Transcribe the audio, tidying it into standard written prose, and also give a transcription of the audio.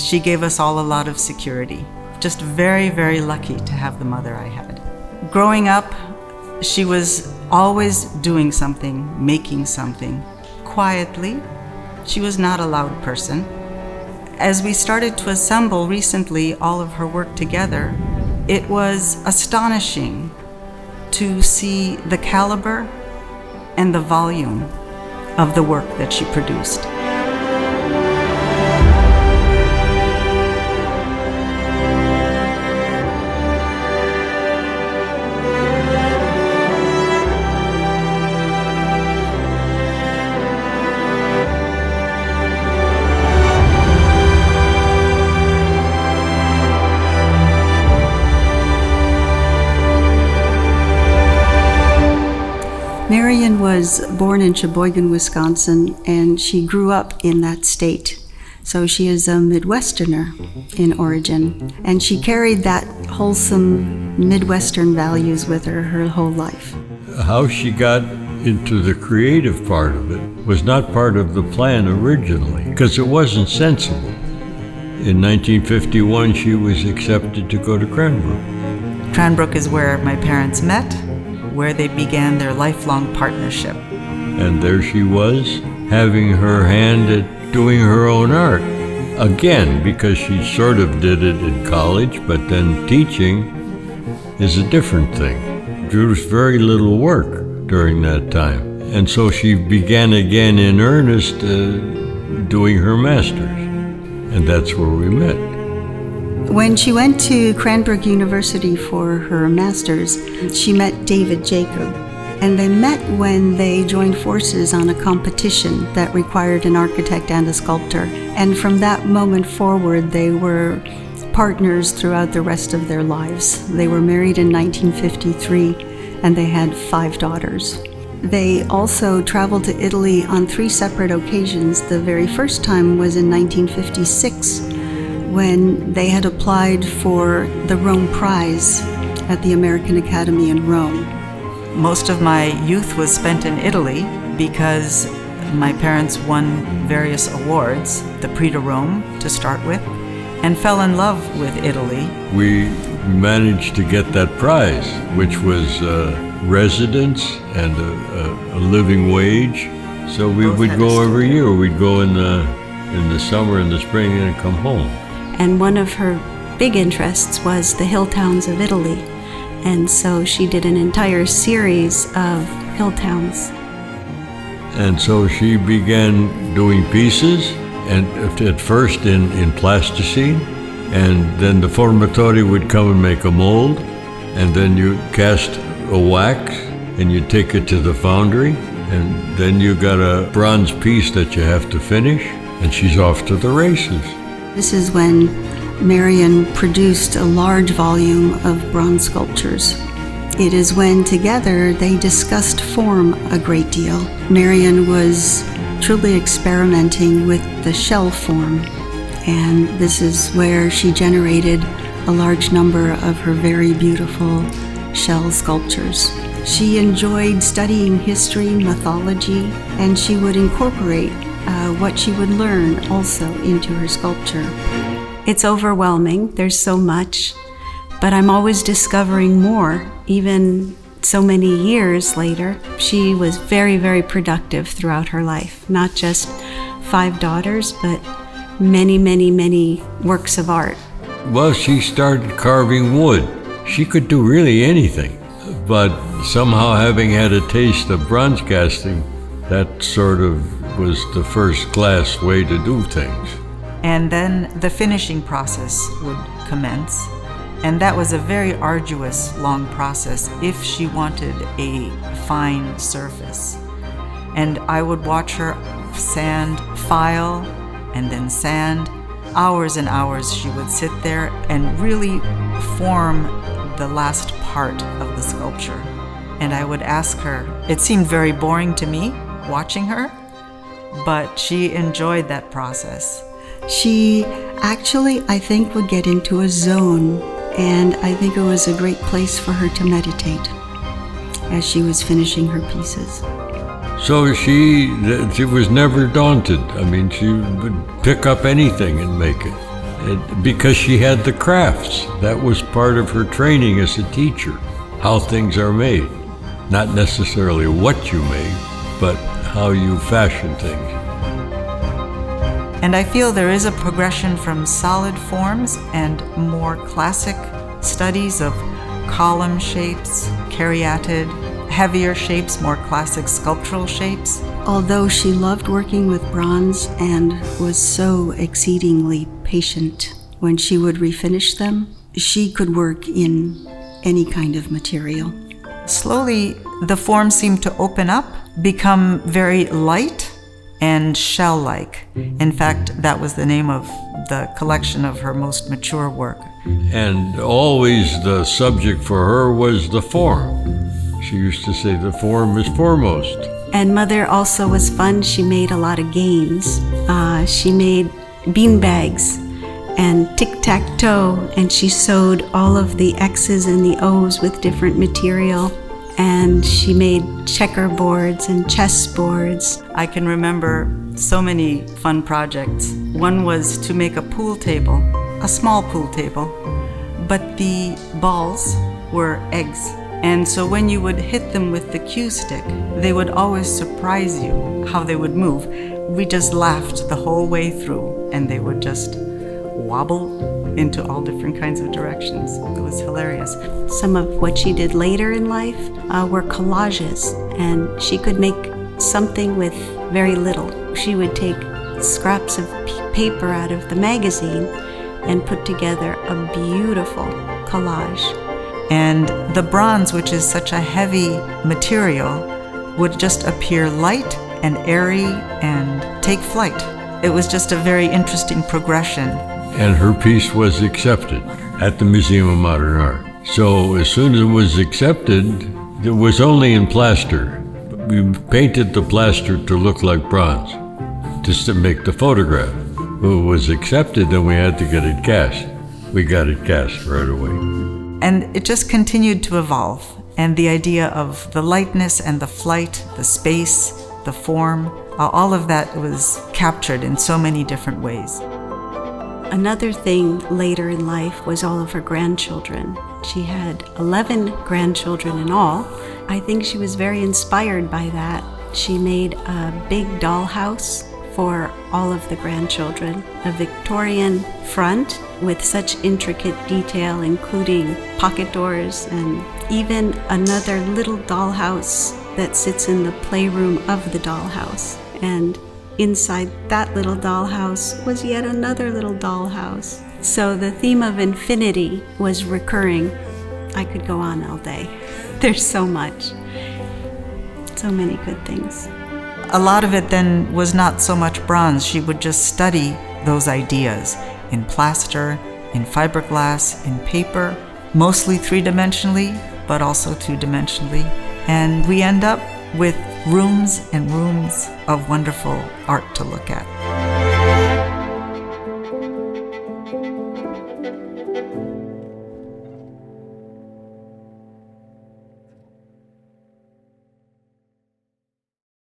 she gave us all a lot of security. Just very, very lucky to have the mother I had. Growing up, she was always doing something, making something. Quietly, she was not a loud person. As we started to assemble recently all of her work together, it was astonishing to see the caliber and the volume of the work that she produced. Marian was born in Sheboygan, Wisconsin, and she grew up in that state. So she is a Midwesterner in origin, and she carried that wholesome Midwestern values with her whole life. How she got into the creative part of it was not part of the plan originally, because it wasn't sensible. In 1951, she was accepted to go to Cranbrook. Cranbrook is where my parents met, where they began their lifelong partnership. And there she was, having her hand at doing her own art. Again, because she sort of did it in college, but then teaching is a different thing. There was very little work during that time. And so she began again in earnest doing her master's. And that's where we met. When she went to Cranbrook University for her master's, she met David Jacob, and they met when they joined forces on a competition that required an architect and a sculptor. And from that moment forward, they were partners throughout the rest of their lives. They were married in 1953, and they had 5 daughters. They also traveled to Italy on 3 separate occasions. The very first time was in 1956, when they had applied for the Rome Prize at the American Academy in Rome. Most of my youth was spent in Italy because my parents won various awards, the Prix de Rome to start with, and fell in love with Italy. We managed to get that prize, which was residence and a living wage. So we would go every year. We'd go in the summer and the spring and come home. And one of her big interests was the hill towns of Italy. And so she did an entire series of hill towns. And so she began doing pieces, and at first in plasticine, and then the formatore would come and make a mold, and then you cast a wax, and you take it to the foundry, and then you got a bronze piece that you have to finish, and she's off to the races. This is when Marian produced a large volume of bronze sculptures. It is when together they discussed form a great deal. Marian was truly experimenting with the shell form, and this is where she generated a large number of her very beautiful shell sculptures. She enjoyed studying history, mythology, and she would incorporate what she would learn also into her sculpture. It's overwhelming, there's so much, but I'm always discovering more, even so many years later. She was very, very productive throughout her life, not just 5 daughters, but many, many, many works of art. Well, she started carving wood. She could do really anything, but somehow having had a taste of bronze casting, that sort of was the first class way to do things. And then the finishing process would commence. And that was a very arduous, long process if she wanted a fine surface. And I would watch her sand, file, and then sand. Hours and hours she would sit there and really form the last part of the sculpture. And I would ask her, it seemed very boring to me watching her, but she enjoyed that process. She actually, I think, would get into a zone, and I think it was a great place for her to meditate as she was finishing her pieces. So she was never daunted. I mean, she would pick up anything and make it. because she had the crafts. That was part of her training as a teacher, how things are made. Not necessarily what you make, but how you fashion things. And I feel there is a progression from solid forms and more classic studies of column shapes, caryatid, heavier shapes, more classic sculptural shapes. Although she loved working with bronze and was so exceedingly patient when she would refinish them, she could work in any kind of material. Slowly, the forms seem to open up, become very light and shell-like. In fact, that was the name of the collection of her most mature work. And always the subject for her was the form. She used to say the form is foremost. And Mother also was fun. She made a lot of games. She made bean bags and tic-tac-toe, and she sewed all of the X's and the O's with different material. And she made checkerboards and chessboards. I can remember so many fun projects. One was to make a pool table, a small pool table, but the balls were eggs. And so when you would hit them with the cue stick, they would always surprise you how they would move. We just laughed the whole way through, and they would just wobble into all different kinds of directions. It was hilarious. Some of what she did later in life were collages, and she could make something with very little. She would take scraps of paper out of the magazine and put together a beautiful collage. And the bronze, which is such a heavy material, would just appear light and airy and take flight. It was just a very interesting progression. And her piece was accepted at the Museum of Modern Art. So as soon as it was accepted, it was only in plaster. We painted the plaster to look like bronze, just to make the photograph. When it was accepted, then we had to get it cast. We got it cast right away. And it just continued to evolve. And the idea of the lightness and the flight, the space, the form, all of that was captured in so many different ways. Another thing later in life was all of her grandchildren. She had 11 grandchildren in all. I think she was very inspired by that. She made a big dollhouse for all of the grandchildren, a Victorian front with such intricate detail, including pocket doors, and even another little dollhouse that sits in the playroom of the dollhouse. And inside that little dollhouse was yet another little dollhouse. So the theme of infinity was recurring. I could go on all day. There's so much. So many good things. A lot of it then was not so much bronze. She would just study those ideas in plaster, in fiberglass, in paper, mostly three-dimensionally, but also two-dimensionally. And we end up with rooms and rooms of wonderful art to look at.